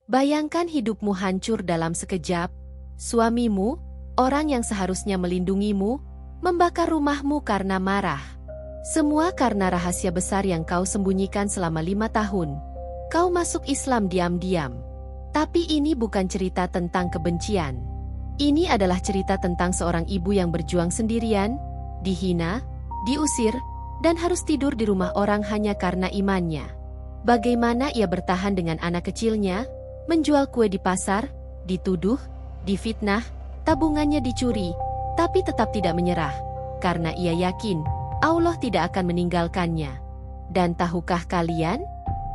Bayangkan hidupmu hancur dalam sekejap. Suamimu, orang yang seharusnya melindungimu, membakar rumahmu karena marah. Semua karena rahasia besar yang kau sembunyikan selama 5 tahun. Kau masuk Islam diam-diam. Tapi ini bukan cerita tentang kebencian. Ini adalah cerita tentang seorang ibu yang berjuang sendirian, dihina, diusir, dan harus tidur di rumah orang hanya karena imannya. Bagaimana ia bertahan dengan anak kecilnya, menjual kue di pasar, dituduh, difitnah, tabungannya dicuri, tapi tetap tidak menyerah, karena ia yakin Allah tidak akan meninggalkannya. Dan tahukah kalian?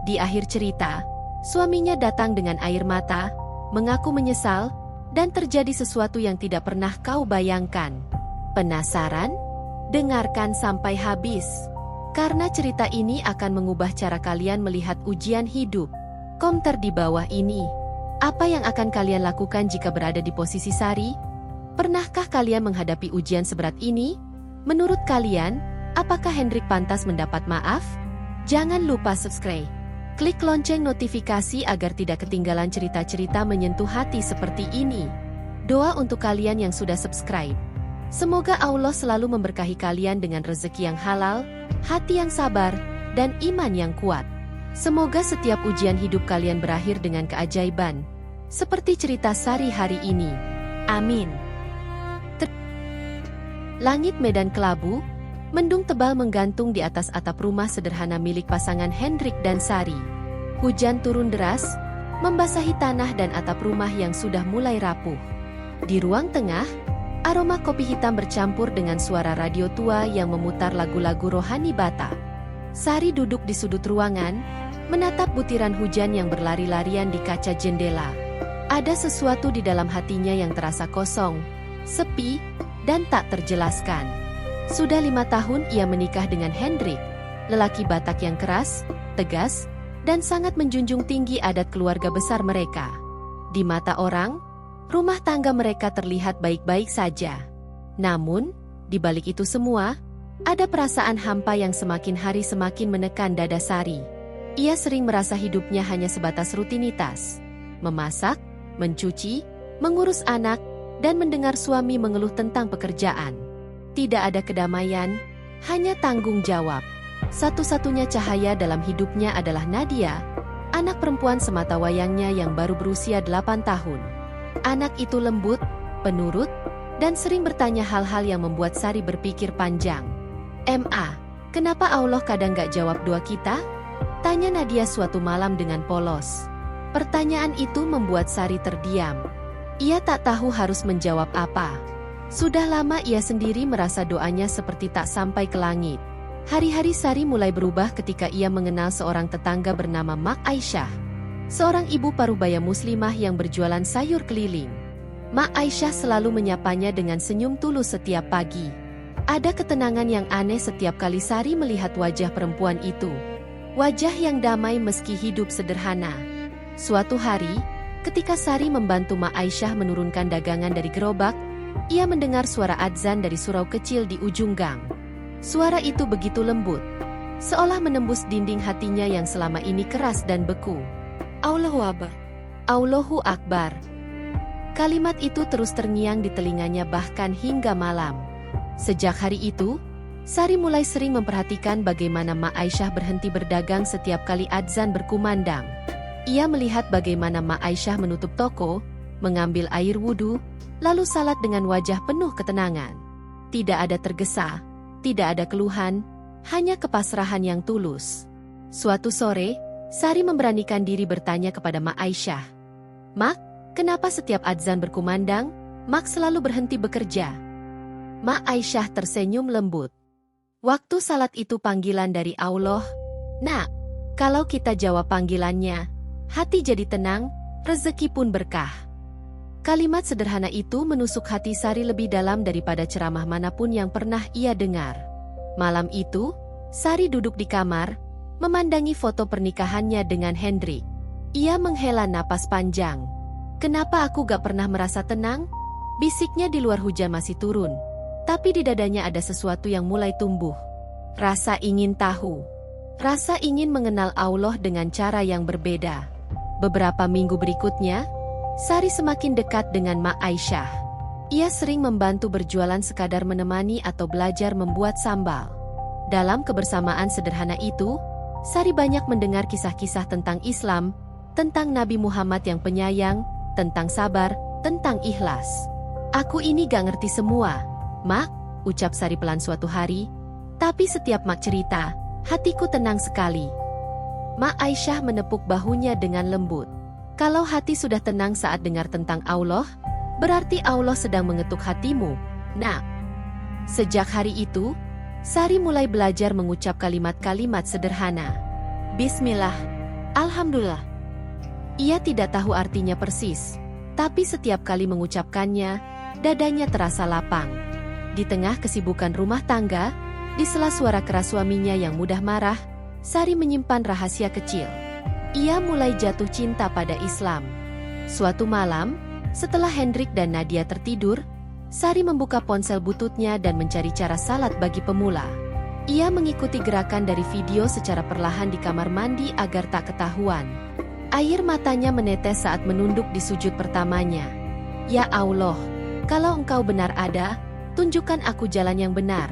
Di akhir cerita, suaminya datang dengan air mata, mengaku menyesal, dan terjadi sesuatu yang tidak pernah kau bayangkan. Penasaran? Dengarkan sampai habis. Karena cerita ini akan mengubah cara kalian melihat ujian hidup. Komentar di bawah ini. Apa yang akan kalian lakukan jika berada di posisi Sari? Pernahkah kalian menghadapi ujian seberat ini? Menurut kalian, apakah Hendrik pantas mendapat maaf? Jangan lupa subscribe. Klik lonceng notifikasi agar tidak ketinggalan cerita-cerita menyentuh hati seperti ini. Doa untuk kalian yang sudah subscribe. Semoga Allah selalu memberkahi kalian dengan rezeki yang halal, hati yang sabar, dan iman yang kuat. Semoga setiap ujian hidup kalian berakhir dengan keajaiban, seperti cerita Sari hari ini. Amin. Langit Medan Kelabu, mendung tebal menggantung di atas atap rumah sederhana milik pasangan Hendrik dan Sari. Hujan turun deras, membasahi tanah dan atap rumah yang sudah mulai rapuh. Di ruang tengah, aroma kopi hitam bercampur dengan suara radio tua yang memutar lagu-lagu rohani Batak. Sari duduk di sudut ruangan, menatap butiran hujan yang berlari-larian di kaca jendela. Ada sesuatu di dalam hatinya yang terasa kosong, sepi, dan tak terjelaskan. Sudah 5 tahun ia menikah dengan Hendrik, lelaki Batak yang keras, tegas, dan sangat menjunjung tinggi adat keluarga besar mereka. Di mata orang, rumah tangga mereka terlihat baik-baik saja. Namun, di balik itu semua, ada perasaan hampa yang semakin hari semakin menekan dada Sari. Ia sering merasa hidupnya hanya sebatas rutinitas. Memasak, mencuci, mengurus anak, dan mendengar suami mengeluh tentang pekerjaan. Tidak ada kedamaian, hanya tanggung jawab. Satu-satunya cahaya dalam hidupnya adalah Nadia, anak perempuan sematawayangnya yang baru berusia 8 tahun. Anak itu lembut, penurut, dan sering bertanya hal-hal yang membuat Sari berpikir panjang. Kenapa Allah kadang gak jawab doa kita? Tanya Nadia suatu malam dengan polos. Pertanyaan itu membuat Sari terdiam. Ia tak tahu harus menjawab apa. Sudah lama ia sendiri merasa doanya seperti tak sampai ke langit. Hari-hari Sari mulai berubah ketika ia mengenal seorang tetangga bernama Mak Aisyah. Seorang ibu parubaya muslimah yang berjualan sayur keliling. Mak Aisyah selalu menyapanya dengan senyum tulus setiap pagi. Ada ketenangan yang aneh setiap kali Sari melihat wajah perempuan itu. Wajah yang damai meski hidup sederhana. Suatu hari, ketika Sari membantu Mak Aisyah menurunkan dagangan dari gerobak, ia mendengar suara adzan dari surau kecil di ujung gang. Suara itu begitu lembut, seolah menembus dinding hatinya yang selama ini keras dan beku. Allahu Akbar. Allahu Akbar. Kalimat itu terus terngiang di telinganya bahkan hingga malam. Sejak hari itu, Sari mulai sering memperhatikan bagaimana Mak Aisyah berhenti berdagang setiap kali adzan berkumandang. Ia melihat bagaimana Mak Aisyah menutup toko, mengambil air wudhu, lalu salat dengan wajah penuh ketenangan. Tidak ada tergesa, tidak ada keluhan, hanya kepasrahan yang tulus. Suatu sore, Sari memberanikan diri bertanya kepada Mak Aisyah. Mak, kenapa setiap adzan berkumandang, Mak selalu berhenti bekerja? Mak Aisyah tersenyum lembut. Waktu salat itu panggilan dari Allah. Nak, kalau kita jawab panggilannya, hati jadi tenang, rezeki pun berkah. Kalimat sederhana itu menusuk hati Sari lebih dalam daripada ceramah manapun yang pernah ia dengar. Malam itu, Sari duduk di kamar, memandangi foto pernikahannya dengan Hendrik. Ia menghela napas panjang. Kenapa aku gak pernah merasa tenang? Bisiknya di luar hujan masih turun. Tapi di dadanya ada sesuatu yang mulai tumbuh. Rasa ingin tahu. Rasa ingin mengenal Allah dengan cara yang berbeda. Beberapa minggu berikutnya, Sari semakin dekat dengan Mak Aisyah. Ia sering membantu berjualan sekadar menemani atau belajar membuat sambal. Dalam kebersamaan sederhana itu, Sari banyak mendengar kisah-kisah tentang Islam, tentang Nabi Muhammad yang penyayang, tentang sabar, tentang ikhlas. "Aku ini gak ngerti semua, Mak," ucap Sari pelan suatu hari. "Tapi setiap Mak cerita, hatiku tenang sekali." Mak Aisyah menepuk bahunya dengan lembut. "Kalau hati sudah tenang saat dengar tentang Allah, berarti Allah sedang mengetuk hatimu, Nak." Sejak hari itu, Sari mulai belajar mengucap kalimat-kalimat sederhana. Bismillah, Alhamdulillah. Ia tidak tahu artinya persis, tapi setiap kali mengucapkannya, dadanya terasa lapang. Di tengah kesibukan rumah tangga, di sela suara keras suaminya yang mudah marah, Sari menyimpan rahasia kecil. Ia mulai jatuh cinta pada Islam. Suatu malam, setelah Hendrik dan Nadia tertidur, Sari membuka ponsel bututnya dan mencari cara salat bagi pemula. Ia mengikuti gerakan dari video secara perlahan di kamar mandi agar tak ketahuan. Air matanya menetes saat menunduk di sujud pertamanya. "Ya Allah, kalau Engkau benar ada, tunjukkan aku jalan yang benar,"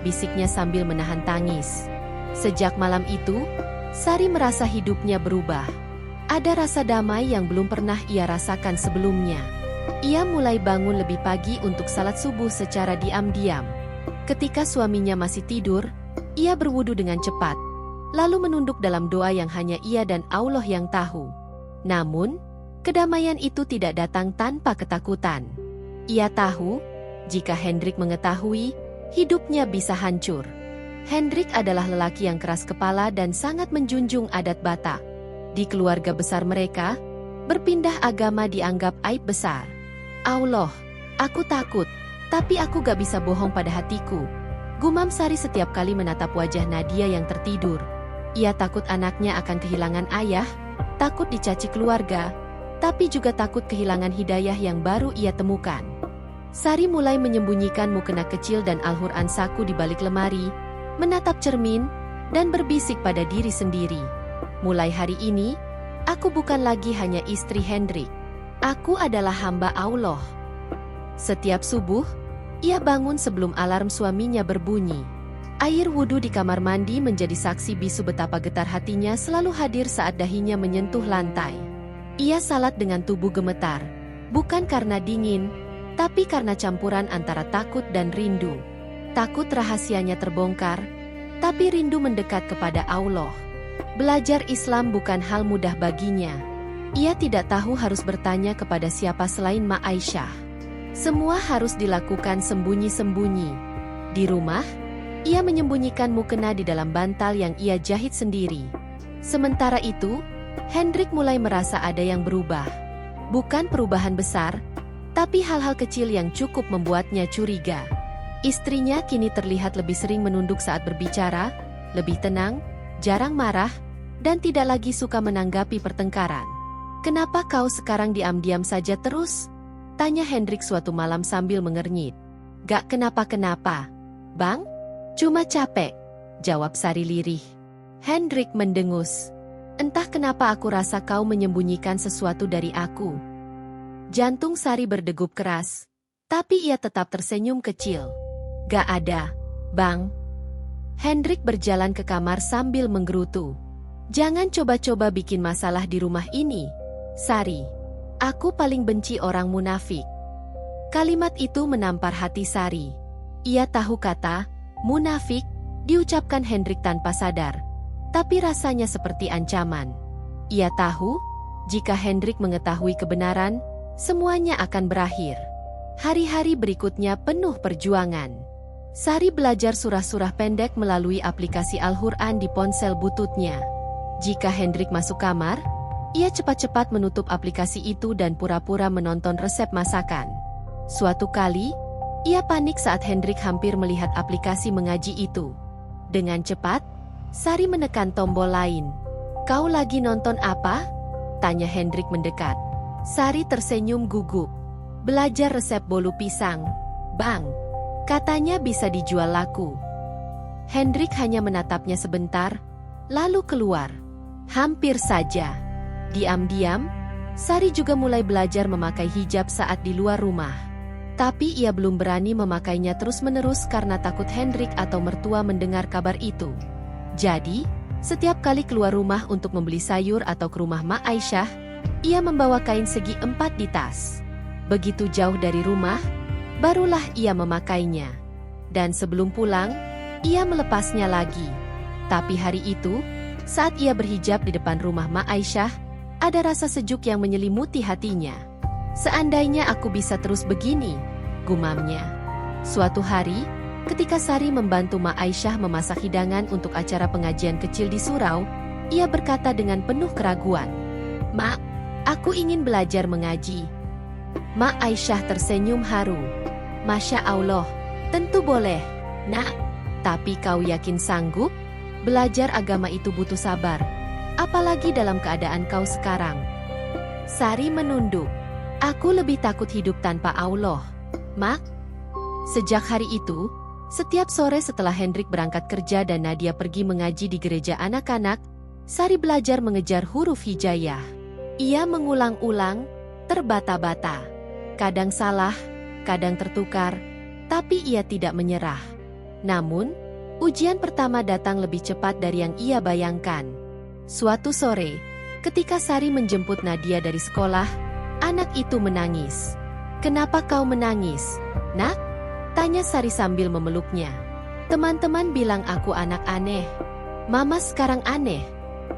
bisiknya sambil menahan tangis. Sejak malam itu, Sari merasa hidupnya berubah. Ada rasa damai yang belum pernah ia rasakan sebelumnya. Ia mulai bangun lebih pagi untuk salat subuh secara diam-diam. Ketika suaminya masih tidur, ia berwudu dengan cepat, lalu menunduk dalam doa yang hanya ia dan Allah yang tahu. Namun, kedamaian itu tidak datang tanpa ketakutan. Ia tahu, jika Hendrik mengetahui, hidupnya bisa hancur. Hendrik adalah lelaki yang keras kepala dan sangat menjunjung adat Batak. Di keluarga besar mereka, berpindah agama dianggap aib besar. "Allah, aku takut, tapi aku gak bisa bohong pada hatiku," gumam Sari setiap kali menatap wajah Nadia yang tertidur. Ia takut anaknya akan kehilangan ayah, takut dicaci keluarga, tapi juga takut kehilangan hidayah yang baru ia temukan. Sari mulai menyembunyikan mukena kecil dan Al-Quran saku di balik lemari, menatap cermin, dan berbisik pada diri sendiri. "Mulai hari ini, aku bukan lagi hanya istri Hendrik. Aku adalah hamba Allah." Setiap subuh, ia bangun sebelum alarm suaminya berbunyi. Air wudhu di kamar mandi menjadi saksi bisu betapa getar hatinya selalu hadir saat dahinya menyentuh lantai. Ia salat dengan tubuh gemetar, bukan karena dingin, tapi karena campuran antara takut dan rindu. Takut rahasianya terbongkar, tapi rindu mendekat kepada Allah. Belajar Islam bukan hal mudah baginya. Ia tidak tahu harus bertanya kepada siapa selain Mak Aisyah. Semua harus dilakukan sembunyi-sembunyi. Di rumah, ia menyembunyikan mukena di dalam bantal yang ia jahit sendiri. Sementara itu, Hendrik mulai merasa ada yang berubah. Bukan perubahan besar, tapi hal-hal kecil yang cukup membuatnya curiga. Istrinya kini terlihat lebih sering menunduk saat berbicara, lebih tenang, jarang marah, dan tidak lagi suka menanggapi pertengkaran. "Kenapa kau sekarang diam-diam saja terus?" tanya Hendrik suatu malam sambil mengernyit. "Gak kenapa-kenapa, Bang. Cuma capek," jawab Sari lirih. Hendrik mendengus. "Entah kenapa aku rasa kau menyembunyikan sesuatu dari aku." Jantung Sari berdegup keras, tapi ia tetap tersenyum kecil. "Gak ada, Bang." Hendrik berjalan ke kamar sambil menggerutu. "Jangan coba-coba bikin masalah di rumah ini, Sari. Aku paling benci orang munafik." Kalimat itu menampar hati Sari. Ia tahu kata munafik diucapkan Hendrik tanpa sadar, tapi rasanya seperti ancaman. Ia tahu, jika Hendrik mengetahui kebenaran, semuanya akan berakhir. Hari-hari berikutnya penuh perjuangan. Sari belajar surah-surah pendek melalui aplikasi Al-Quran di ponsel bututnya. Jika Hendrik masuk kamar, ia cepat-cepat menutup aplikasi itu dan pura-pura menonton resep masakan. Suatu kali, ia panik saat Hendrik hampir melihat aplikasi mengaji itu. Dengan cepat, Sari menekan tombol lain. "Kau lagi nonton apa?" tanya Hendrik mendekat. Sari tersenyum gugup. "Belajar resep bolu pisang, Bang. Katanya bisa dijual laku." Hendrik hanya menatapnya sebentar, lalu keluar. Hampir saja Diam-diam, Sari juga mulai belajar memakai hijab saat di luar rumah. Tapi ia belum berani memakainya terus-menerus karena takut Hendrik atau mertua mendengar kabar itu. Jadi, setiap kali keluar rumah untuk membeli sayur atau ke rumah Mak Aisyah, ia membawa kain segi 4 di tas. Begitu jauh dari rumah, barulah ia memakainya. Dan sebelum pulang, ia melepasnya lagi. Tapi hari itu, saat ia berhijab di depan rumah Mak Aisyah, ada rasa sejuk yang menyelimuti hatinya. Seandainya aku bisa terus begini, gumamnya. Suatu hari, ketika Sari membantu Mak Aisyah memasak hidangan untuk acara pengajian kecil di surau, ia berkata dengan penuh keraguan, "Mak, aku ingin belajar mengaji." Mak Aisyah tersenyum haru. "Masya Allah, tentu boleh, Nak. Tapi kau yakin sanggup? Belajar agama itu butuh sabar, apalagi dalam keadaan kau sekarang." Sari menunduk. "Aku lebih takut hidup tanpa Allah, Mak." Sejak hari itu, setiap sore setelah Hendrik berangkat kerja dan Nadia pergi mengaji di gereja anak-anak, Sari belajar mengejar huruf hijaiyah. Ia mengulang-ulang, terbata-bata. Kadang salah, kadang tertukar, tapi ia tidak menyerah. Namun, ujian pertama datang lebih cepat dari yang ia bayangkan. Suatu sore, ketika Sari menjemput Nadia dari sekolah, anak itu menangis. "Kenapa kau menangis, Nak?" tanya Sari sambil memeluknya. "Teman-teman bilang aku anak aneh. Mama sekarang aneh,"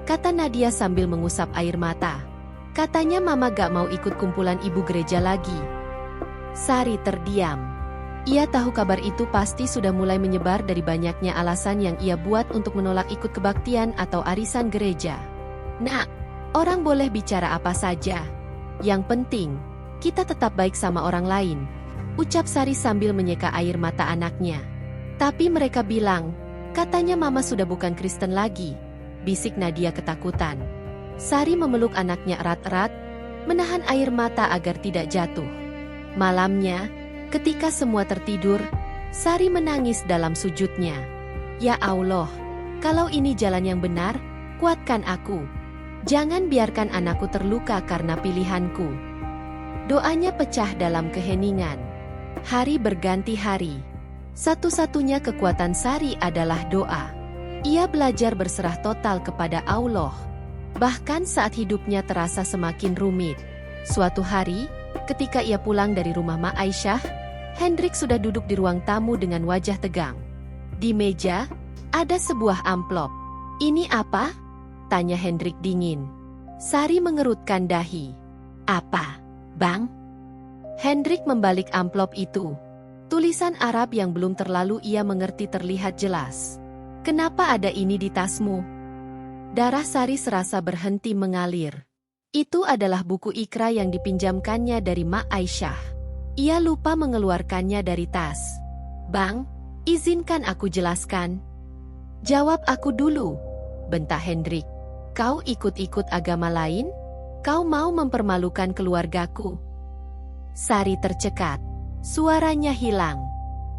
kata Nadia sambil mengusap air mata. "Katanya Mama gak mau ikut kumpulan ibu gereja lagi." Sari terdiam. Ia tahu kabar itu pasti sudah mulai menyebar dari banyaknya alasan yang ia buat untuk menolak ikut kebaktian atau arisan gereja. "Nak, orang boleh bicara apa saja. Yang penting, kita tetap baik sama orang lain," ucap Sari sambil menyeka air mata anaknya. "Tapi mereka bilang, katanya Mama sudah bukan Kristen lagi," bisik Nadia ketakutan. Sari memeluk anaknya erat-erat, menahan air mata agar tidak jatuh. Malamnya, ketika semua tertidur, Sari menangis dalam sujudnya. "Ya Allah, kalau ini jalan yang benar, kuatkan aku. Jangan biarkan anakku terluka karena pilihanku." Doanya pecah dalam keheningan. Hari berganti hari. Satu-satunya kekuatan Sari adalah doa. Ia belajar berserah total kepada Allah. Bahkan saat hidupnya terasa semakin rumit. Suatu hari, ketika ia pulang dari rumah Mak Aisyah, Hendrik sudah duduk di ruang tamu dengan wajah tegang. Di meja, ada sebuah amplop. "Ini apa?" tanya Hendrik dingin. Sari mengerutkan dahi. "Apa, Bang?" Hendrik membalik amplop itu. Tulisan Arab yang belum terlalu ia mengerti terlihat jelas. "Kenapa ada ini di tasmu?" Darah Sari serasa berhenti mengalir. Itu adalah buku Iqra yang dipinjamkannya dari Mak Aisyah. Ia lupa mengeluarkannya dari tas. "Bang, izinkan aku jelaskan." "Jawab aku dulu," bentak Hendrik. "Kau ikut-ikut agama lain? Kau mau mempermalukan keluargaku?" Sari tercekat. Suaranya hilang.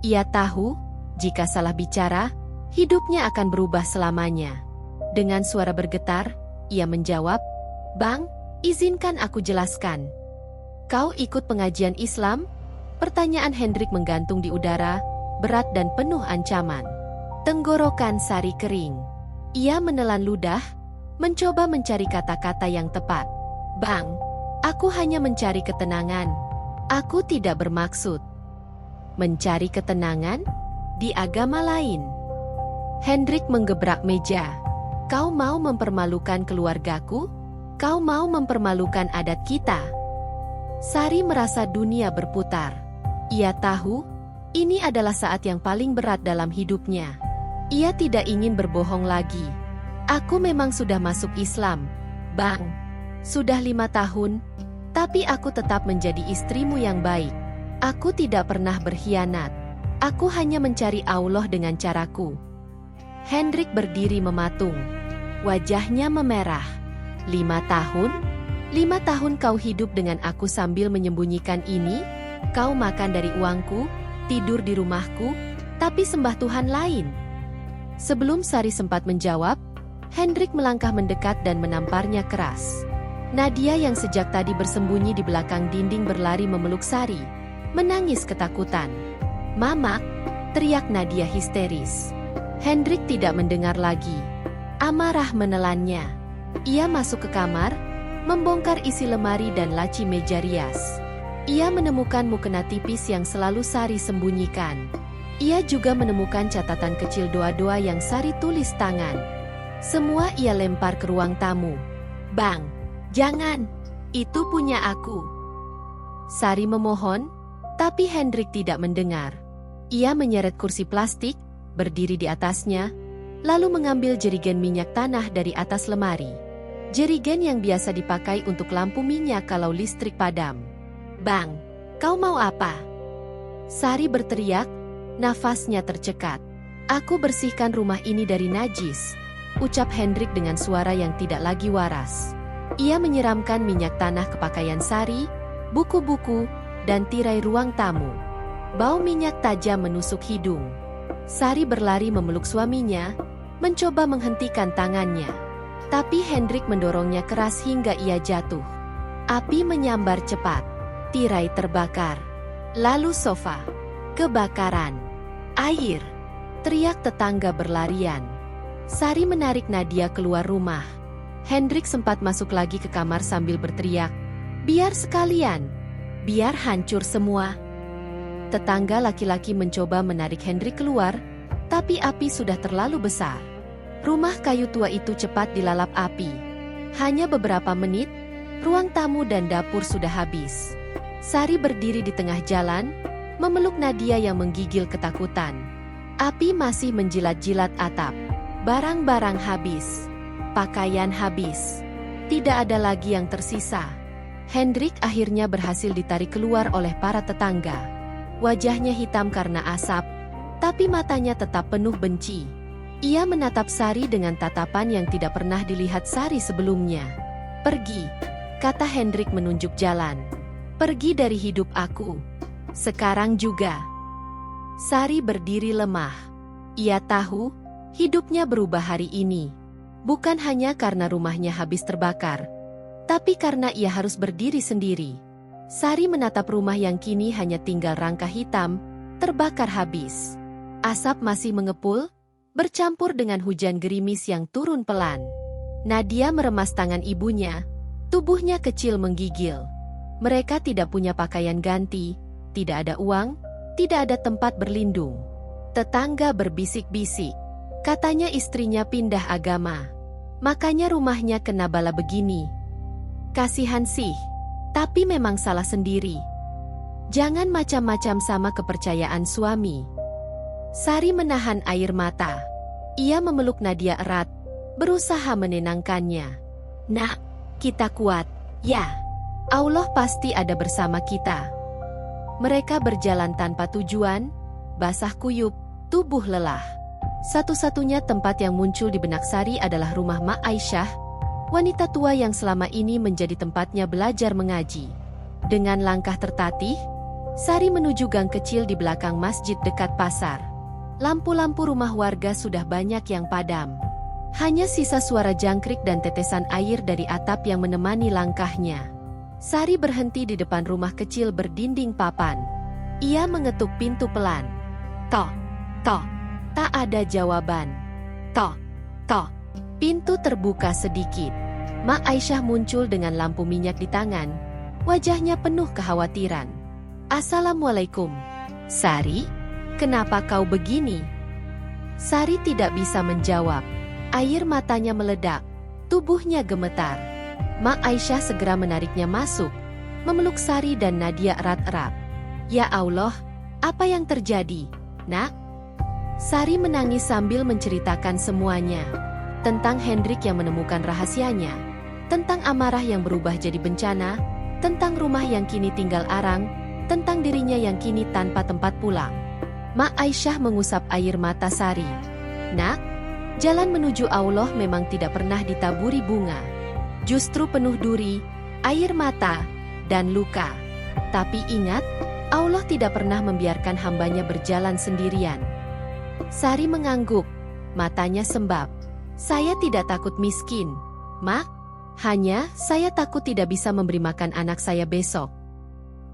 Ia tahu, jika salah bicara, hidupnya akan berubah selamanya. Dengan suara bergetar, ia menjawab, "Bang, izinkan aku jelaskan." "Kau ikut pengajian Islam?" Pertanyaan Hendrik menggantung di udara, berat dan penuh ancaman. Tenggorokan Sari kering. Ia menelan ludah, mencoba mencari kata-kata yang tepat. "Bang, aku hanya mencari ketenangan. Aku tidak bermaksud." "Mencari ketenangan? Di agama lain?" Hendrik menggebrak meja. "Kau mau mempermalukan keluargaku? Kau mau mempermalukan adat kita?" Sari merasa dunia berputar. Ia tahu, ini adalah saat yang paling berat dalam hidupnya. Ia tidak ingin berbohong lagi. "Aku memang sudah masuk Islam, Bang. Sudah 5 tahun, tapi aku tetap menjadi istrimu yang baik. Aku tidak pernah berkhianat. Aku hanya mencari Allah dengan caraku." Hendrik berdiri mematung. Wajahnya memerah. 5 tahun? 5 tahun kau hidup dengan aku sambil menyembunyikan ini? Kau makan dari uangku, tidur di rumahku, tapi sembah Tuhan lain. Sebelum Sari sempat menjawab, Hendrik melangkah mendekat dan menamparnya keras. Nadia yang sejak tadi bersembunyi di belakang dinding berlari memeluk Sari, menangis ketakutan. "Mama!" teriak Nadia histeris. Hendrik tidak mendengar lagi. Amarah menelannya. Ia masuk ke kamar, membongkar isi lemari dan laci meja rias. Ia menemukan mukena tipis yang selalu Sari sembunyikan. Ia juga menemukan catatan kecil doa-doa yang Sari tulis tangan. Semua ia lempar ke ruang tamu. "Bang, jangan! Itu punya aku!" Sari memohon, tapi Hendrik tidak mendengar. Ia menyeret kursi plastik, berdiri di atasnya, lalu mengambil jerigen minyak tanah dari atas lemari. Jerigen yang biasa dipakai untuk lampu minyak kalau listrik padam. "Bang, kau mau apa?" Sari berteriak, nafasnya tercekat. "Aku bersihkan rumah ini dari najis," ucap Hendrik dengan suara yang tidak lagi waras. Ia menyiramkan minyak tanah ke pakaian Sari, buku-buku, dan tirai ruang tamu. Bau minyak tajam menusuk hidung. Sari berlari memeluk suaminya, mencoba menghentikan tangannya. Tapi Hendrik mendorongnya keras hingga ia jatuh. Api menyambar cepat. Tirai terbakar. Lalu sofa. Kebakaran. Air. Teriak tetangga berlarian. Sari menarik Nadia keluar rumah. Hendrik sempat masuk lagi ke kamar sambil berteriak, "Biar sekalian. Biar hancur semua." Tetangga laki-laki mencoba menarik Hendrik keluar, tapi api sudah terlalu besar. Rumah kayu tua itu cepat dilalap api. Hanya beberapa menit, ruang tamu dan dapur sudah habis. Sari berdiri di tengah jalan, memeluk Nadia yang menggigil ketakutan. Api masih menjilat-jilat atap. Barang-barang habis. Pakaian habis. Tidak ada lagi yang tersisa. Hendrik akhirnya berhasil ditarik keluar oleh para tetangga. Wajahnya hitam karena asap, tapi matanya tetap penuh benci. Ia menatap Sari dengan tatapan yang tidak pernah dilihat Sari sebelumnya. "Pergi," kata Hendrik menunjuk jalan. "Pergi dari hidup aku. Sekarang juga." Sari berdiri lemah. Ia tahu, hidupnya berubah hari ini. Bukan hanya karena rumahnya habis terbakar, tapi karena ia harus berdiri sendiri. Sari menatap rumah yang kini hanya tinggal rangka hitam, terbakar habis. Asap masih mengepul, bercampur dengan hujan gerimis yang turun pelan. Nadia meremas tangan ibunya, tubuhnya kecil menggigil. Mereka tidak punya pakaian ganti, tidak ada uang, tidak ada tempat berlindung. Tetangga berbisik-bisik, katanya istrinya pindah agama. Makanya rumahnya kena bala begini. Kasihan sih. Tapi memang salah sendiri. Jangan macam-macam sama kepercayaan suami. Sari menahan air mata. Ia memeluk Nadia erat, berusaha menenangkannya. "Nak, kita kuat, ya. Allah pasti ada bersama kita." Mereka berjalan tanpa tujuan, basah kuyup, tubuh lelah. Satu-satunya tempat yang muncul di benak Sari adalah rumah Mak Aisyah, wanita tua yang selama ini menjadi tempatnya belajar mengaji. Dengan langkah tertatih, Sari menuju gang kecil di belakang masjid dekat pasar. Lampu-lampu rumah warga sudah banyak yang padam. Hanya sisa suara jangkrik dan tetesan air dari atap yang menemani langkahnya. Sari berhenti di depan rumah kecil berdinding papan. Ia mengetuk pintu pelan. "Tok, tok." Tak ada jawaban. "Tok, tok." Pintu terbuka sedikit. Mak Aisyah muncul dengan lampu minyak di tangan. Wajahnya penuh kekhawatiran. "Assalamualaikum. Sari, kenapa kau begini?" Sari tidak bisa menjawab. Air matanya meledak. Tubuhnya gemetar. Mak Aisyah segera menariknya masuk, memeluk Sari dan Nadia erat-erat. "Ya Allah, apa yang terjadi, Nak?" Sari menangis sambil menceritakan semuanya. Tentang Hendrik yang menemukan rahasianya, tentang amarah yang berubah jadi bencana, tentang rumah yang kini tinggal arang, tentang dirinya yang kini tanpa tempat pulang. Mak Aisyah mengusap air mata Sari. "Nak, jalan menuju Allah memang tidak pernah ditaburi bunga. Justru penuh duri, air mata, dan luka. Tapi ingat, Allah tidak pernah membiarkan hambanya berjalan sendirian." Sari mengangguk, matanya sembab. "Saya tidak takut miskin, Mak. Hanya, saya takut tidak bisa memberi makan anak saya besok.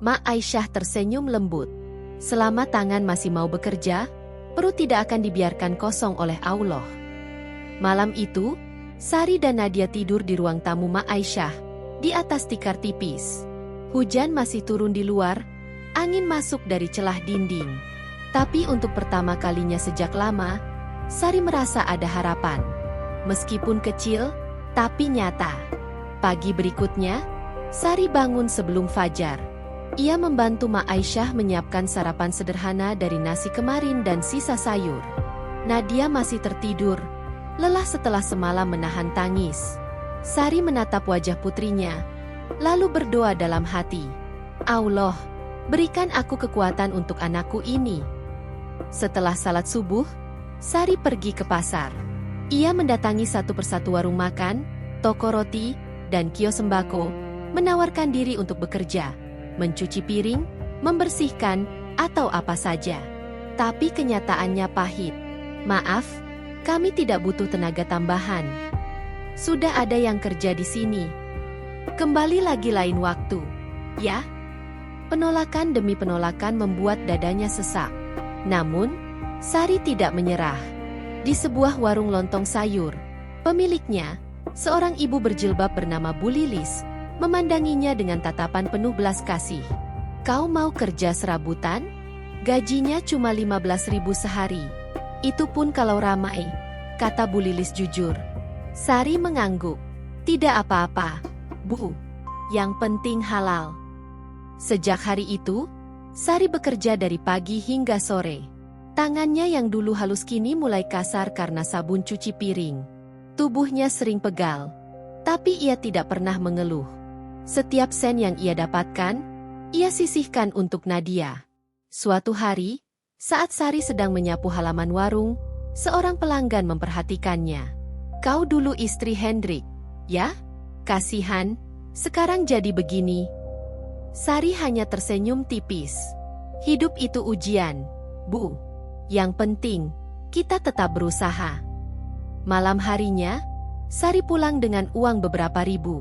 Mak Aisyah tersenyum lembut. Selama tangan masih mau bekerja, perut tidak akan dibiarkan kosong oleh Allah. Malam itu, Sari dan Nadia tidur di ruang tamu Mak Aisyah, di atas tikar tipis. Hujan masih turun di luar, angin masuk dari celah dinding. Tapi untuk pertama kalinya sejak lama, Sari merasa ada harapan. Meskipun kecil, tapi nyata. Pagi berikutnya, Sari bangun sebelum fajar. Ia membantu Mak Aisyah menyiapkan sarapan sederhana dari nasi kemarin dan sisa sayur. Nadia masih tertidur, lelah setelah semalam menahan tangis. Sari menatap wajah putrinya, lalu berdoa dalam hati. Allah, berikan aku kekuatan untuk anakku ini. Setelah salat subuh, Sari pergi ke pasar. Ia mendatangi satu persatu warung makan, toko roti, dan kios sembako, menawarkan diri untuk bekerja, mencuci piring, membersihkan, atau apa saja. Tapi kenyataannya pahit. Maaf, kami tidak butuh tenaga tambahan. Sudah ada yang kerja di sini. Kembali lagi lain waktu, ya? Penolakan demi penolakan membuat dadanya sesak. Namun, Sari tidak menyerah. Di sebuah warung lontong sayur, pemiliknya, seorang ibu berjilbab bernama Bu Lilis, memandanginya dengan tatapan penuh belas kasih. Kau mau kerja serabutan? Gajinya cuma 15.000 sehari. Itu pun kalau ramai, kata Bu Lilis jujur. Sari mengangguk. Tidak apa-apa, Bu. Yang penting halal. Sejak hari itu, Sari bekerja dari pagi hingga sore. Tangannya yang dulu halus kini mulai kasar karena sabun cuci piring. Tubuhnya sering pegal, tapi ia tidak pernah mengeluh. Setiap sen yang ia dapatkan, ia sisihkan untuk Nadia. Suatu hari, saat Sari sedang menyapu halaman warung, seorang pelanggan memperhatikannya. Kau dulu istri Hendrik, ya? Kasihan, sekarang jadi begini. Sari hanya tersenyum tipis. Hidup itu ujian, Bu. Yang penting, kita tetap berusaha. Malam harinya, Sari pulang dengan uang beberapa ribu.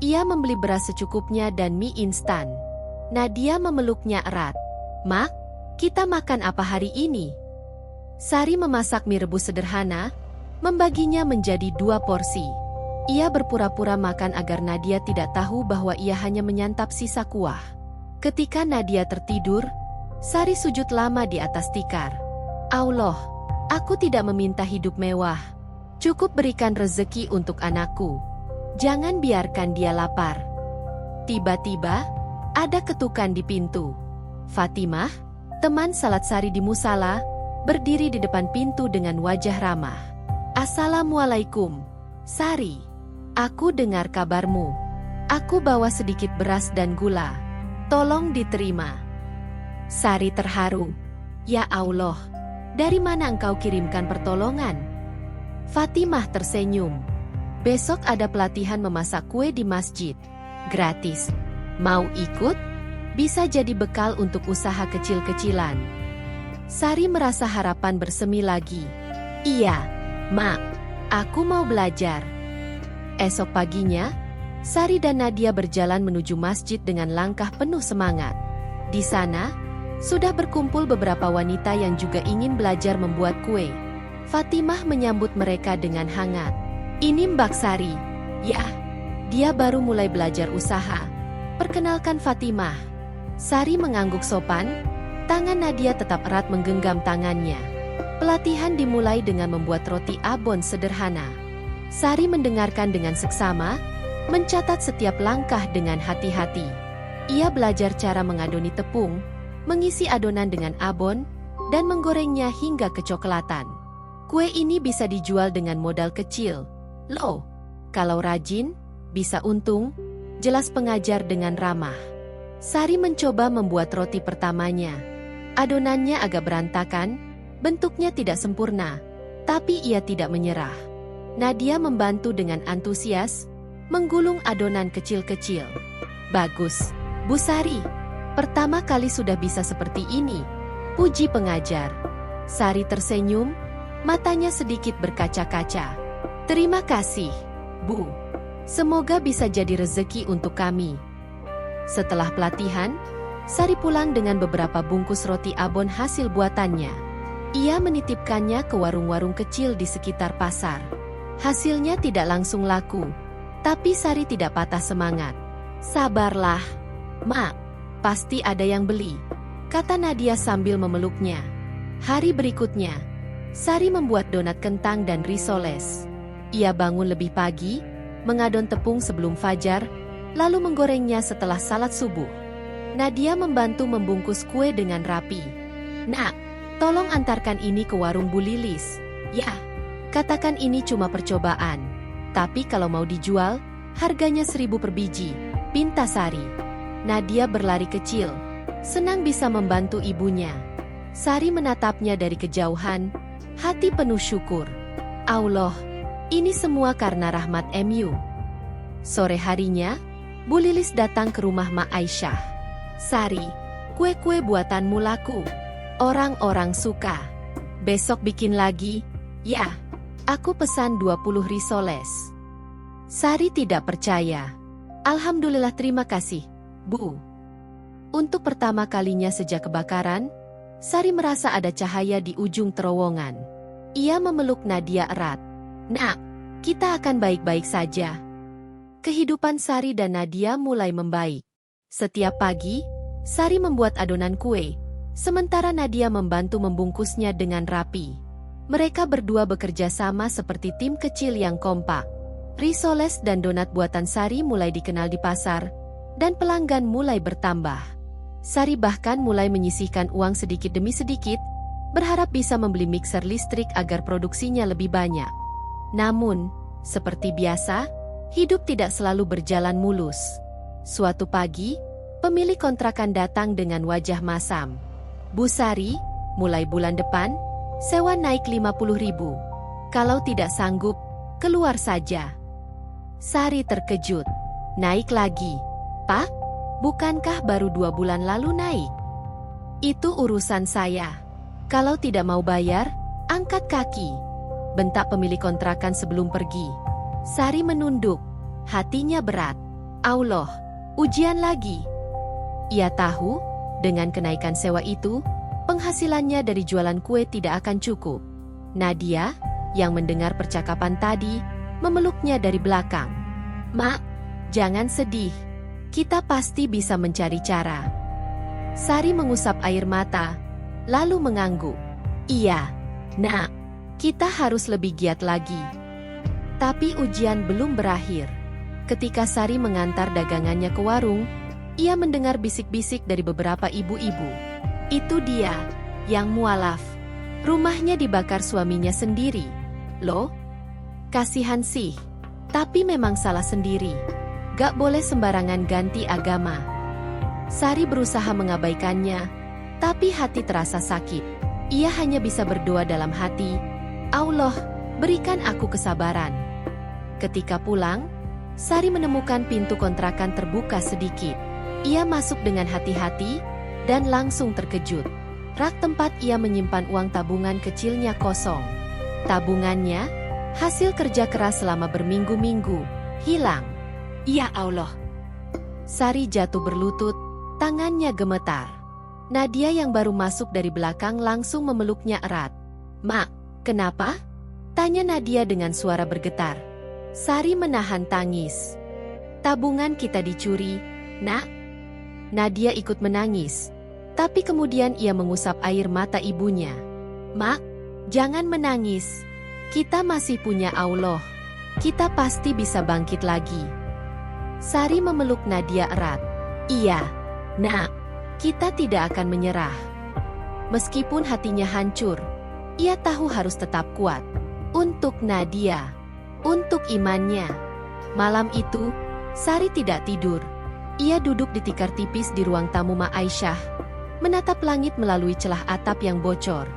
Ia membeli beras secukupnya dan mie instan. Nadia memeluknya erat. Mak, kita makan apa hari ini? Sari memasak mie rebus sederhana, membaginya menjadi 2 porsi. Ia berpura-pura makan agar Nadia tidak tahu bahwa ia hanya menyantap sisa kuah. Ketika Nadia tertidur, Sari sujud lama di atas tikar. Allah, aku tidak meminta hidup mewah. Cukup berikan rezeki untuk anakku. Jangan biarkan dia lapar. Tiba-tiba, ada ketukan di pintu. Fatimah, teman salat Sari di musala, berdiri di depan pintu dengan wajah ramah. Assalamualaikum, Sari. Aku dengar kabarmu. Aku bawa sedikit beras dan gula. Tolong diterima. Sari terharu. Ya Allah, dari mana engkau kirimkan pertolongan? Fatimah tersenyum. Besok ada pelatihan memasak kue di masjid. Gratis. Mau ikut? Bisa jadi bekal untuk usaha kecil-kecilan. Sari merasa harapan bersemi lagi. Iya, Mak. Aku mau belajar. Esok paginya, Sari dan Nadia berjalan menuju masjid dengan langkah penuh semangat. Di sana, sudah berkumpul beberapa wanita yang juga ingin belajar membuat kue. Fatimah menyambut mereka dengan hangat. Ini Mbak Sari. Ya, dia baru mulai belajar usaha. Perkenalkan Fatimah. Sari mengangguk sopan, tangan Nadia tetap erat menggenggam tangannya. Pelatihan dimulai dengan membuat roti abon sederhana. Sari mendengarkan dengan seksama, mencatat setiap langkah dengan hati-hati. Ia belajar cara mengadoni tepung, mengisi adonan dengan abon, dan menggorengnya hingga kecoklatan. Kue ini bisa dijual dengan modal kecil. Loh, kalau rajin, bisa untung, jelas pengajar dengan ramah. Sari mencoba membuat roti pertamanya. Adonannya agak berantakan, bentuknya tidak sempurna, tapi ia tidak menyerah. Nadia membantu dengan antusias, menggulung adonan kecil-kecil. Bagus, Bu Sari. Pertama kali sudah bisa seperti ini, puji pengajar. Sari tersenyum, matanya sedikit berkaca-kaca. Terima kasih, Bu. Semoga bisa jadi rezeki untuk kami. Setelah pelatihan, Sari pulang dengan beberapa bungkus roti abon hasil buatannya. Ia menitipkannya ke warung-warung kecil di sekitar pasar. Hasilnya tidak langsung laku, tapi Sari tidak patah semangat. Sabarlah, Mak, pasti ada yang beli, kata Nadia sambil memeluknya. Hari berikutnya, Sari membuat donat kentang dan risoles. Ia bangun lebih pagi, mengadon tepung sebelum fajar, lalu menggorengnya setelah salat subuh. Nadia membantu membungkus kue dengan rapi. Nak, tolong antarkan ini ke warung Bu Lilis. Ya, katakan ini cuma percobaan. Tapi kalau mau dijual, harganya 1.000 per biji, pinta Sari. Nadia berlari kecil, senang bisa membantu ibunya. Sari menatapnya dari kejauhan, hati penuh syukur. Allah, ini semua karena rahmat MU. Sore harinya, Bu Lilis datang ke rumah Mak Aisyah. Sari, kue-kue buatanmu laku. Orang-orang suka. Besok bikin lagi. Ya, aku pesan 20 risoles. Sari tidak percaya. Alhamdulillah, terima kasih, Bu. Untuk pertama kalinya sejak kebakaran, Sari merasa ada cahaya di ujung terowongan. Ia memeluk Nadia erat. Nak, kita akan baik-baik saja. Kehidupan Sari dan Nadia mulai membaik. Setiap pagi, Sari membuat adonan kue, sementara Nadia membantu membungkusnya dengan rapi. Mereka berdua bekerja sama seperti tim kecil yang kompak. Risoles dan donat buatan Sari mulai dikenal di pasar, dan pelanggan mulai bertambah. Sari bahkan mulai menyisihkan uang sedikit demi sedikit, berharap bisa membeli mixer listrik agar produksinya lebih banyak. Namun, seperti biasa, hidup tidak selalu berjalan mulus. Suatu pagi, pemilik kontrakan datang dengan wajah masam. Bu Sari, mulai bulan depan, sewa naik 50.000. Kalau tidak sanggup, keluar saja. Sari terkejut. Naik lagi. Pak, bukankah baru 2 bulan lalu naik? Itu urusan saya. Kalau tidak mau bayar, angkat kaki, bentak pemilik kontrakan sebelum pergi. Sari menunduk. Hatinya berat. Allah, ujian lagi. Ia tahu, dengan kenaikan sewa itu, penghasilannya dari jualan kue tidak akan cukup. Nadia, yang mendengar percakapan tadi, memeluknya dari belakang. Mak, jangan sedih. Kita pasti bisa mencari cara. Sari mengusap air mata, lalu mengangguk. Iya, Nak, kita harus lebih giat lagi. Tapi ujian belum berakhir. Ketika Sari mengantar dagangannya ke warung, ia mendengar bisik-bisik dari beberapa ibu-ibu. Itu dia, yang mualaf. Rumahnya dibakar suaminya sendiri. Loh? Kasihan sih. Tapi memang salah sendiri. Gak boleh sembarangan ganti agama. Sari berusaha mengabaikannya, tapi hati terasa sakit. Ia hanya bisa berdoa dalam hati, Allah, berikan aku kesabaran. Ketika pulang, Sari menemukan pintu kontrakan terbuka sedikit. Ia masuk dengan hati-hati, dan langsung terkejut. Rak tempat ia menyimpan uang tabungan kecilnya kosong. Tabungannya, hasil kerja keras selama berminggu-minggu, hilang. Ya Allah! Sari jatuh berlutut, tangannya gemetar. Nadia yang baru masuk dari belakang langsung memeluknya erat. Mak, kenapa? Tanya Nadia dengan suara bergetar. Sari menahan tangis. Tabungan kita dicuri, Nak. Nadia ikut menangis. Tapi kemudian ia mengusap air mata ibunya. Mak, jangan menangis. Kita masih punya Allah. Kita pasti bisa bangkit lagi. Sari memeluk Nadia erat. Iya, Nak, kita tidak akan menyerah. Meskipun hatinya hancur, ia tahu harus tetap kuat. Untuk Nadia, untuk imannya. Malam itu, Sari tidak tidur. Ia duduk di tikar tipis di ruang tamu Mak Aisyah, menatap langit melalui celah atap yang bocor.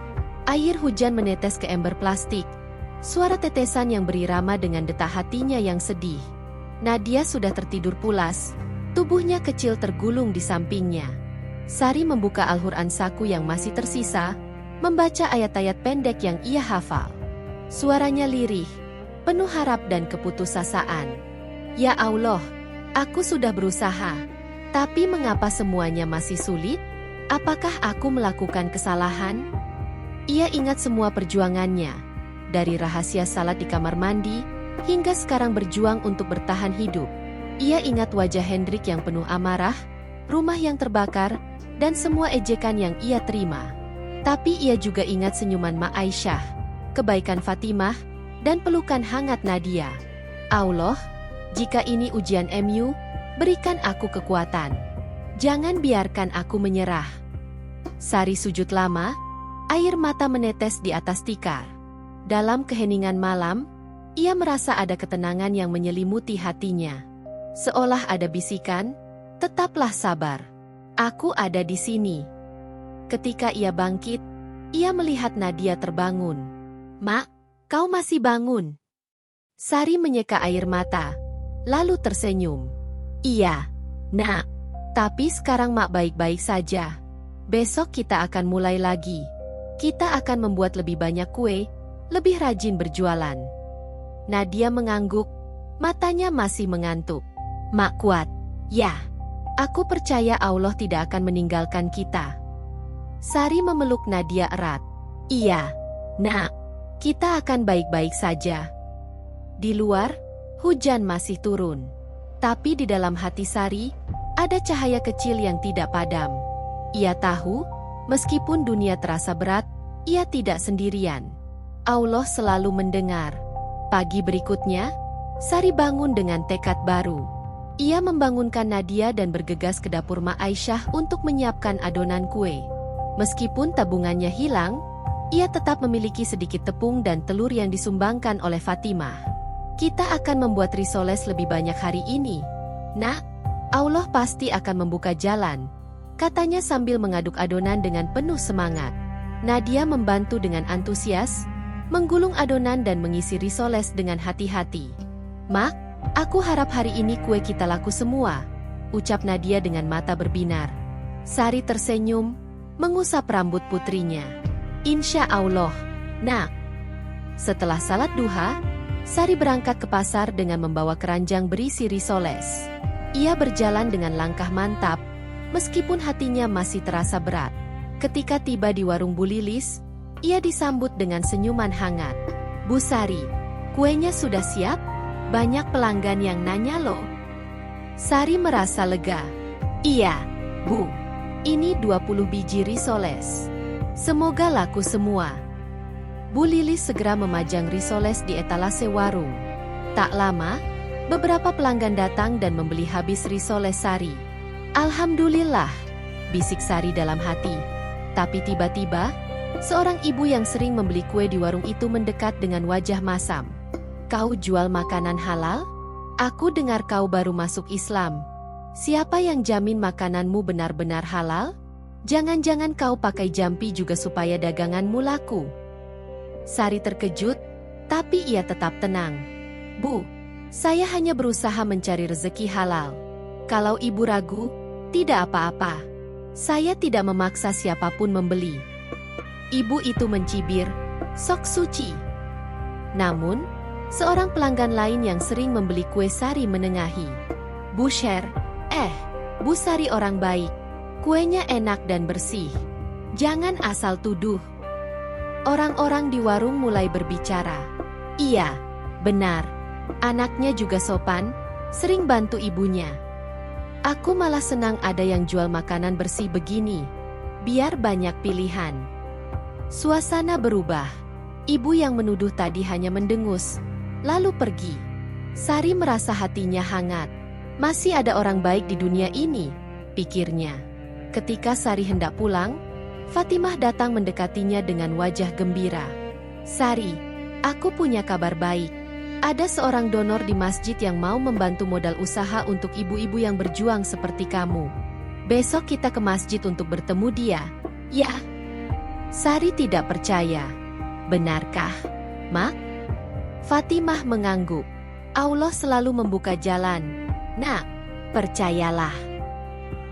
Air hujan menetes ke ember plastik. Suara tetesan yang berirama dengan detak hatinya yang sedih. Nadia sudah tertidur pulas, tubuhnya kecil tergulung di sampingnya. Sari membuka Al-Quran saku yang masih tersisa, membaca ayat-ayat pendek yang ia hafal. Suaranya lirih, penuh harap dan keputusasaan. Ya Allah, aku sudah berusaha. Tapi mengapa semuanya masih sulit? Apakah aku melakukan kesalahan? Ia ingat semua perjuangannya. Dari rahasia salat di kamar mandi, hingga sekarang berjuang untuk bertahan hidup. Ia ingat wajah Hendrik yang penuh amarah, rumah yang terbakar, dan semua ejekan yang ia terima. Tapi ia juga ingat senyuman Mak Aisyah, kebaikan Fatimah, dan pelukan hangat Nadia. Allah, jika ini ujian MU, berikan aku kekuatan. Jangan biarkan aku menyerah. Sari sujud lama, air mata menetes di atas tikar. Dalam keheningan malam, ia merasa ada ketenangan yang menyelimuti hatinya. Seolah ada bisikan, tetaplah sabar. Aku ada di sini. Ketika ia bangkit, ia melihat Nadia terbangun. Mak, kau masih bangun? Sari menyeka air mata, lalu tersenyum. Iya, Nak. Tapi sekarang Mak baik-baik saja. Besok kita akan mulai lagi. Kita akan membuat lebih banyak kue, lebih rajin berjualan. Nadia mengangguk, matanya masih mengantuk. Mak kuat. Ya, aku percaya Allah tidak akan meninggalkan kita. Sari memeluk Nadia erat. Iya, Nak. Kita akan baik-baik saja. Di luar, hujan masih turun. Tapi di dalam hati Sari, ada cahaya kecil yang tidak padam. Ia tahu, meskipun dunia terasa berat, ia tidak sendirian. Allah selalu mendengar. Pagi berikutnya, Sari bangun dengan tekad baru. Ia membangunkan Nadia dan bergegas ke dapur Mak Aisyah untuk menyiapkan adonan kue. Meskipun tabungannya hilang, ia tetap memiliki sedikit tepung dan telur yang disumbangkan oleh Fatimah. Kita akan membuat risoles lebih banyak hari ini. Nak, Allah pasti akan membuka jalan, katanya sambil mengaduk adonan dengan penuh semangat. Nadia membantu dengan antusias, menggulung adonan dan mengisi risoles dengan hati-hati. Mak, aku harap hari ini kue kita laku semua, ucap Nadia dengan mata berbinar. Sari tersenyum, mengusap rambut putrinya. Insya Allah, Nak. Setelah salat duha, Sari berangkat ke pasar dengan membawa keranjang berisi risoles. Ia berjalan dengan langkah mantap, meskipun hatinya masih terasa berat. Ketika tiba di warung Bu Lilis, ia disambut dengan senyuman hangat. Bu Sari, kuenya sudah siap? Banyak pelanggan yang nanya loh. Sari merasa lega. Iya, Bu. Ini 20 biji risoles. Semoga laku semua. Bu Lilis segera memajang risoles di etalase warung. Tak lama, beberapa pelanggan datang dan membeli habis risoles Sari. Alhamdulillah, bisik Sari dalam hati. Tapi tiba-tiba, seorang ibu yang sering membeli kue di warung itu mendekat dengan wajah masam. Kau jual makanan halal? Aku dengar kau baru masuk Islam. Siapa yang jamin makananmu benar-benar halal? Jangan-jangan kau pakai jampi juga supaya daganganmu laku? Sari terkejut, tapi ia tetap tenang. Bu, saya hanya berusaha mencari rezeki halal. Kalau ibu ragu, tidak apa-apa. Saya tidak memaksa siapapun membeli. Ibu itu mencibir, sok suci. Namun, seorang pelanggan lain yang sering membeli kue Sari menengahi. Bu Sher, Bu Sari orang baik. Kuenya enak dan bersih. Jangan asal tuduh. Orang-orang di warung mulai berbicara. Iya, benar. Anaknya juga sopan, sering bantu ibunya. Aku malah senang ada yang jual makanan bersih begini. Biar banyak pilihan. Suasana berubah. Ibu yang menuduh tadi hanya mendengus, lalu pergi. Sari merasa hatinya hangat. Masih ada orang baik di dunia ini, pikirnya. Ketika Sari hendak pulang, Fatimah datang mendekatinya dengan wajah gembira. Sari, aku punya kabar baik. Ada seorang donor di masjid yang mau membantu modal usaha untuk ibu-ibu yang berjuang seperti kamu. Besok kita ke masjid untuk bertemu dia. Ya. Sari tidak percaya. Benarkah, Mak? Fatimah mengangguk. Allah selalu membuka jalan. Nak, percayalah.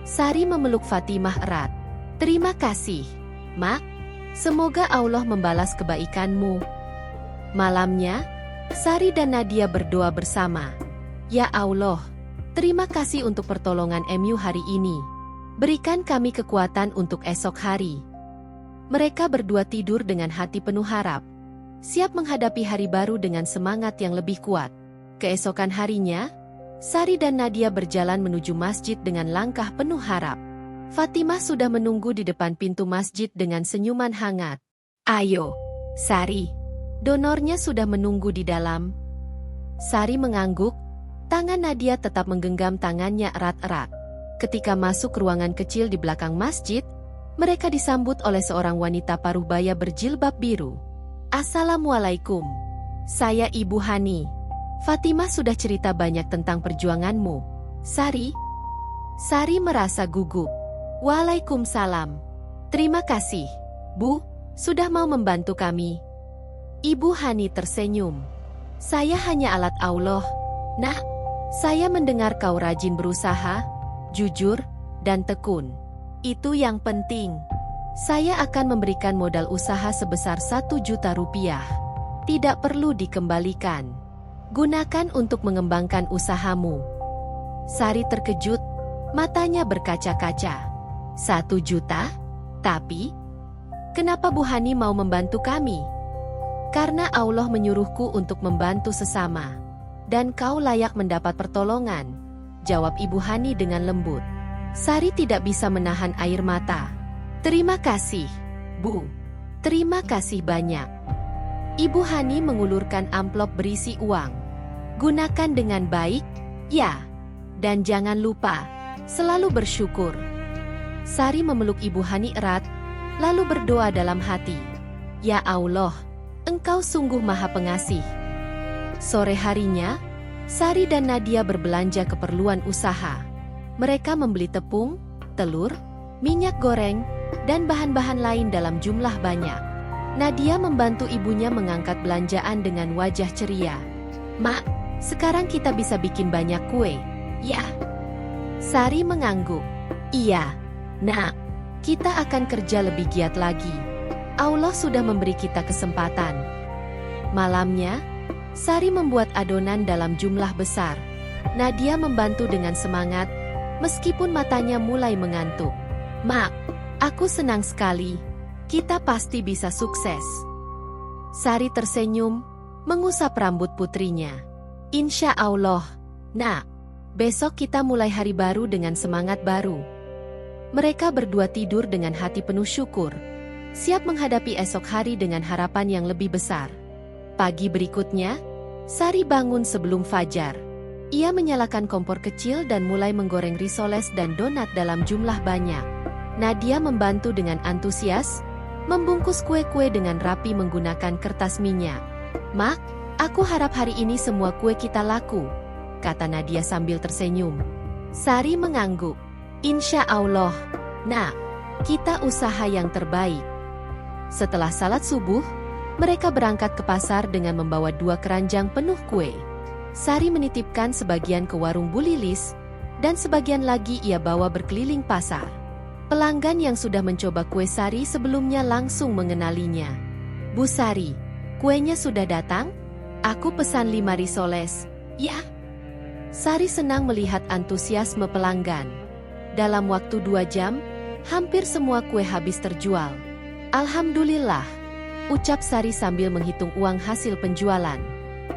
Sari memeluk Fatimah erat. Terima kasih, Mak. Semoga Allah membalas kebaikanmu. Malamnya, Sari dan Nadia berdoa bersama. Ya Allah, terima kasih untuk pertolongan MU hari ini. Berikan kami kekuatan untuk esok hari. Mereka berdua tidur dengan hati penuh harap, siap menghadapi hari baru dengan semangat yang lebih kuat. Keesokan harinya, Sari dan Nadia berjalan menuju masjid dengan langkah penuh harap. Fatimah sudah menunggu di depan pintu masjid dengan senyuman hangat. Ayo, Sari. Donornya sudah menunggu di dalam. Sari mengangguk, tangan Nadia tetap menggenggam tangannya erat-erat. Ketika masuk ruangan kecil di belakang masjid, mereka disambut oleh seorang wanita paruh baya berjilbab biru. Assalamualaikum. Saya Ibu Hani. Fatimah sudah cerita banyak tentang perjuanganmu. Sari? Sari merasa gugup. Waalaikumsalam. Terima kasih, Bu, sudah mau membantu kami. Ibu Hani tersenyum. Saya hanya alat Allah. Nah, saya mendengar kau rajin berusaha, jujur, dan tekun. Itu yang penting. Saya akan memberikan modal usaha sebesar 1 juta rupiah. Tidak perlu dikembalikan. Gunakan untuk mengembangkan usahamu. Sari terkejut, matanya berkaca-kaca. 1 juta? Tapi, kenapa Bu Hani mau membantu kami? Karena Allah menyuruhku untuk membantu sesama. Dan kau layak mendapat pertolongan, jawab Ibu Hani dengan lembut. Sari tidak bisa menahan air mata. Terima kasih, Bu. Terima kasih banyak. Ibu Hani mengulurkan amplop berisi uang. Gunakan dengan baik, ya. Dan jangan lupa, selalu bersyukur. Sari memeluk Ibu Hani erat, lalu berdoa dalam hati. Ya Allah, Engkau sungguh Maha Pengasih. Sore harinya, Sari dan Nadia berbelanja keperluan usaha. Mereka membeli tepung, telur, minyak goreng, dan bahan-bahan lain dalam jumlah banyak. Nadia membantu ibunya mengangkat belanjaan dengan wajah ceria. Mak, sekarang kita bisa bikin banyak kue, ya? Sari mengangguk. Iya, Nak, kita akan kerja lebih giat lagi. Allah sudah memberi kita kesempatan. Malamnya, Sari membuat adonan dalam jumlah besar. Nadia membantu dengan semangat, meskipun matanya mulai mengantuk. Mak, aku senang sekali. Kita pasti bisa sukses. Sari tersenyum, mengusap rambut putrinya. Insya Allah, Nak. Besok kita mulai hari baru dengan semangat baru. Mereka berdua tidur dengan hati penuh syukur, siap menghadapi esok hari dengan harapan yang lebih besar. Pagi berikutnya, Sari bangun sebelum fajar. Ia menyalakan kompor kecil dan mulai menggoreng risoles dan donat dalam jumlah banyak. Nadia membantu dengan antusias, membungkus kue-kue dengan rapi menggunakan kertas minyak. Mak, aku harap hari ini semua kue kita laku, kata Nadia sambil tersenyum. Sari mengangguk. Insya Allah, Nak, kita usaha yang terbaik. Setelah salat subuh, mereka berangkat ke pasar dengan membawa 2 keranjang penuh kue. Sari menitipkan sebagian ke warung Bu Lilis, dan sebagian lagi ia bawa berkeliling pasar. Pelanggan yang sudah mencoba kue Sari sebelumnya langsung mengenalinya. Bu Sari, kuenya sudah datang? Aku pesan 5 risoles. Ya. Sari senang melihat antusiasme pelanggan. Dalam waktu 2 jam, hampir semua kue habis terjual. Alhamdulillah, ucap Sari sambil menghitung uang hasil penjualan.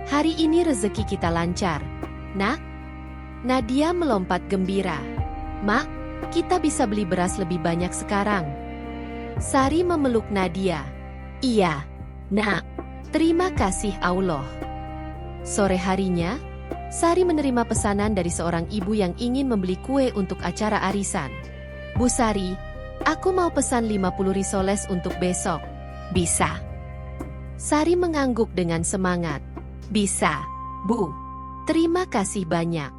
Hari ini rezeki kita lancar, Nak. Nadia melompat gembira. Mak, kita bisa beli beras lebih banyak sekarang. Sari memeluk Nadia. Iya, Nak. Terima kasih Allah. Sore harinya, Sari menerima pesanan dari seorang ibu yang ingin membeli kue untuk acara arisan. Bu Sari, aku mau pesan 50 risoles untuk besok. Bisa? Sari mengangguk dengan semangat. Bisa, Bu. Terima kasih banyak.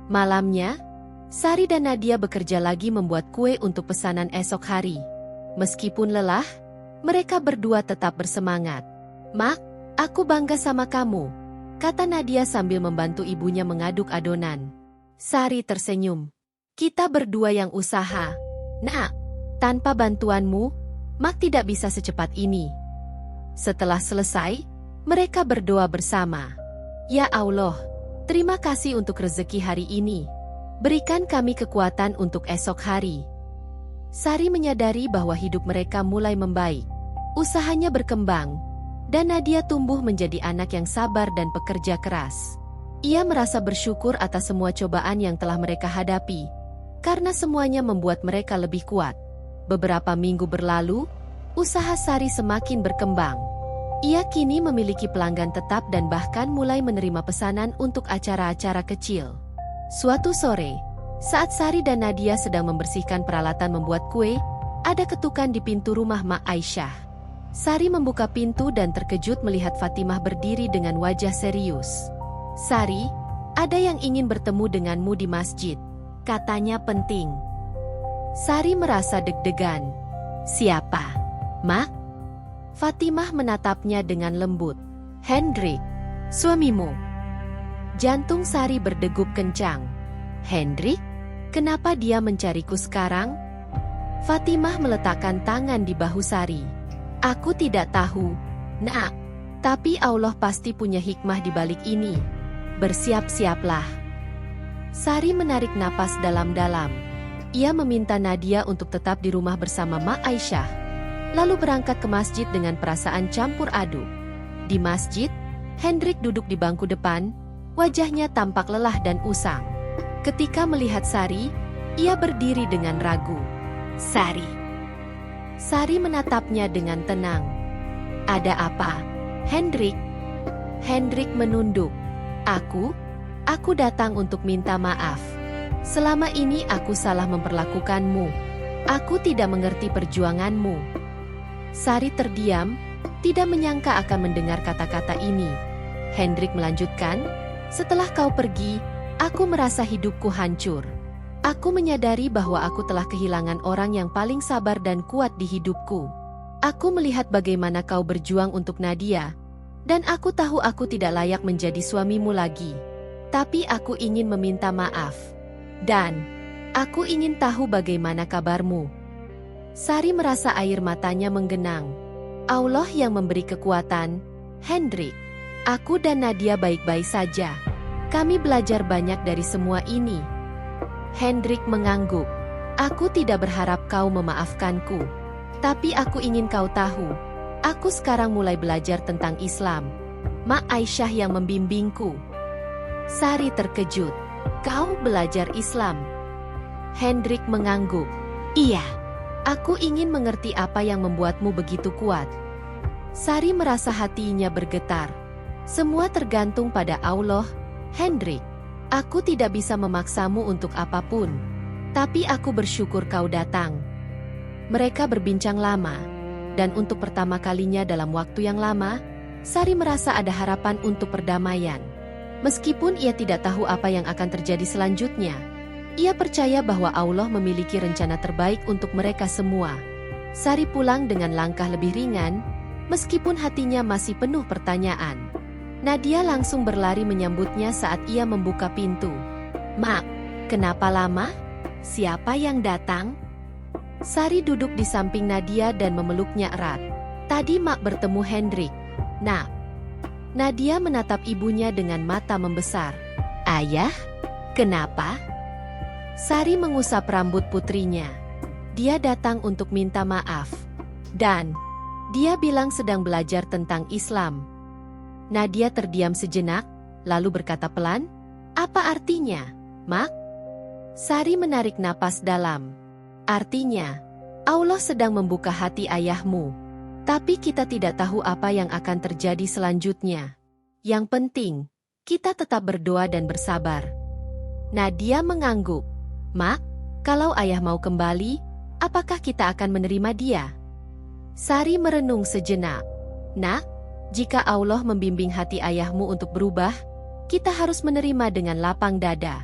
Malamnya, Sari dan Nadia bekerja lagi membuat kue untuk pesanan esok hari. Meskipun lelah, mereka berdua tetap bersemangat. Mak, aku bangga sama kamu, kata Nadia sambil membantu ibunya mengaduk adonan. Sari tersenyum. Kita berdua yang usaha. Nak, tanpa bantuanmu, Mak tidak bisa secepat ini. Setelah selesai, mereka berdoa bersama. Ya Allah, Terima kasih untuk rezeki hari ini. Berikan kami kekuatan untuk esok hari. Sari menyadari bahwa hidup mereka mulai membaik. Usahanya berkembang, dan Nadia tumbuh menjadi anak yang sabar dan pekerja keras. Ia merasa bersyukur atas semua cobaan yang telah mereka hadapi, karena semuanya membuat mereka lebih kuat. Beberapa minggu berlalu, usaha Sari semakin berkembang. Ia kini memiliki pelanggan tetap dan bahkan mulai menerima pesanan untuk acara-acara kecil. Suatu sore, saat Sari dan Nadia sedang membersihkan peralatan membuat kue, ada ketukan di pintu rumah Mak Aisyah. Sari membuka pintu dan terkejut melihat Fatimah berdiri dengan wajah serius. "Sari, ada yang ingin bertemu denganmu di masjid," katanya penting. Sari merasa deg-degan. "Siapa, Mak?" Fatimah menatapnya dengan lembut. "Hendrik, suamimu." Jantung Sari berdegup kencang. "Hendrik? Kenapa dia mencariku sekarang?" Fatimah meletakkan tangan di bahu Sari. "Aku tidak tahu, Nak. Tapi Allah pasti punya hikmah di balik ini. Bersiap-siaplah." Sari menarik napas dalam-dalam. Ia meminta Nadia untuk tetap di rumah bersama Mak Aisyah, lalu berangkat ke masjid dengan perasaan campur aduk. Di masjid, Hendrik duduk di bangku depan, wajahnya tampak lelah dan usang. Ketika melihat Sari, ia berdiri dengan ragu. "Sari." Sari menatapnya dengan tenang. "Ada apa, Hendrik?" Hendrik menunduk. Aku datang untuk minta maaf. Selama ini aku salah memperlakukanmu. Aku tidak mengerti perjuanganmu." Sari terdiam, tidak menyangka akan mendengar kata-kata ini. Hendrik melanjutkan, "Setelah kau pergi, aku merasa hidupku hancur. Aku menyadari bahwa aku telah kehilangan orang yang paling sabar dan kuat di hidupku. Aku melihat bagaimana kau berjuang untuk Nadia, dan aku tahu aku tidak layak menjadi suamimu lagi. Tapi aku ingin meminta maaf. Dan aku ingin tahu bagaimana kabarmu." Sari merasa air matanya menggenang. "Allah yang memberi kekuatan, Hendrik. Aku dan Nadia baik-baik saja. Kami belajar banyak dari semua ini." Hendrik mengangguk. "Aku tidak berharap kau memaafkanku. Tapi aku ingin kau tahu, aku sekarang mulai belajar tentang Islam. Mak Aisyah yang membimbingku." Sari terkejut. "Kau belajar Islam?" Hendrik mengangguk. "Iya. Aku ingin mengerti apa yang membuatmu begitu kuat." Sari merasa hatinya bergetar. "Semua tergantung pada Allah, Hendrik. Aku tidak bisa memaksamu untuk apapun. Tapi aku bersyukur kau datang." Mereka berbincang lama, dan untuk pertama kalinya dalam waktu yang lama, Sari merasa ada harapan untuk perdamaian. Meskipun ia tidak tahu apa yang akan terjadi selanjutnya, ia percaya bahwa Allah memiliki rencana terbaik untuk mereka semua. Sari pulang dengan langkah lebih ringan, meskipun hatinya masih penuh pertanyaan. Nadia langsung berlari menyambutnya saat ia membuka pintu. "Mak, kenapa lama? Siapa yang datang?" Sari duduk di samping Nadia dan memeluknya erat. "Tadi Mak bertemu Hendrik, Nak." Nadia menatap ibunya dengan mata membesar. "Ayah, kenapa?" Sari mengusap rambut putrinya. "Dia datang untuk minta maaf. Dan dia bilang sedang belajar tentang Islam." Nadia terdiam sejenak, lalu berkata pelan, "Apa artinya, Mak?" Sari menarik napas dalam. "Artinya, Allah sedang membuka hati ayahmu. Tapi kita tidak tahu apa yang akan terjadi selanjutnya. Yang penting, kita tetap berdoa dan bersabar." Nadia mengangguk. "Mak, kalau ayah mau kembali, apakah kita akan menerima dia?" Sari merenung sejenak. "Nak, jika Allah membimbing hati ayahmu untuk berubah, kita harus menerima dengan lapang dada.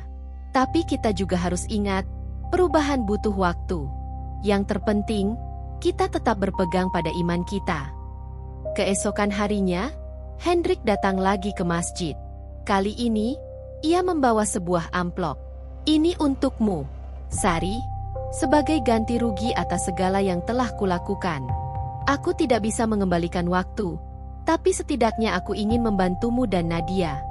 Tapi kita juga harus ingat, perubahan butuh waktu. Yang terpenting, kita tetap berpegang pada iman kita." Keesokan harinya, Hendrik datang lagi ke masjid. Kali ini, ia membawa sebuah amplop. "Ini untukmu, Sari, sebagai ganti rugi atas segala yang telah kulakukan. Aku tidak bisa mengembalikan waktu, tapi setidaknya aku ingin membantumu dan Nadia."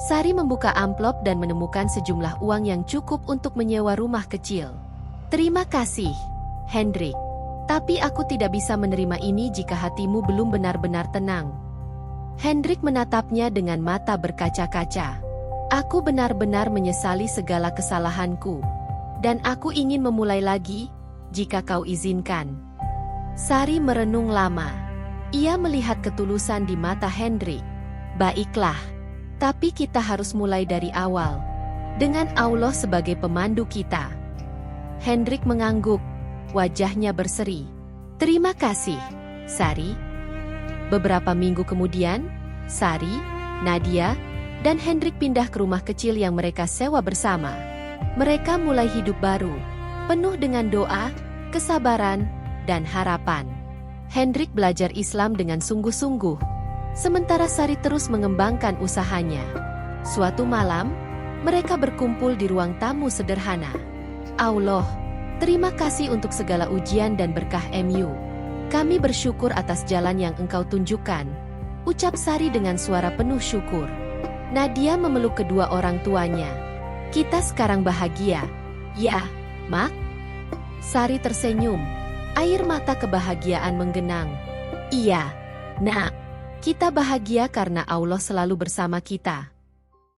Sari membuka amplop dan menemukan sejumlah uang yang cukup untuk menyewa rumah kecil. Terima kasih, Hendrik. Tapi aku tidak bisa menerima ini jika hatimu belum benar-benar tenang. Hendrik menatapnya dengan mata berkaca-kaca. Aku benar-benar menyesali segala kesalahanku. Dan aku ingin memulai lagi, jika kau izinkan. Sari merenung lama. Ia melihat ketulusan di mata Hendrik. Baiklah. Tapi kita harus mulai dari awal. Dengan Allah sebagai pemandu kita. Hendrik mengangguk. Wajahnya berseri. Terima kasih, Sari. Beberapa minggu kemudian, Sari, Nadia, dan Hendrik pindah ke rumah kecil yang mereka sewa bersama. Mereka mulai hidup baru, penuh dengan doa, kesabaran, dan harapan. Hendrik belajar Islam dengan sungguh-sungguh, sementara Sari terus mengembangkan usahanya. Suatu malam, mereka berkumpul di ruang tamu sederhana. Allah, terima kasih untuk segala ujian dan berkah MU. Kami bersyukur atas jalan yang Engkau tunjukkan, ucap Sari dengan suara penuh syukur. Nadia memeluk kedua orang tuanya. Kita sekarang bahagia. Ya, Mak? Sari tersenyum. Air mata kebahagiaan menggenang. Iya, Nak. Kita bahagia karena Allah selalu bersama kita.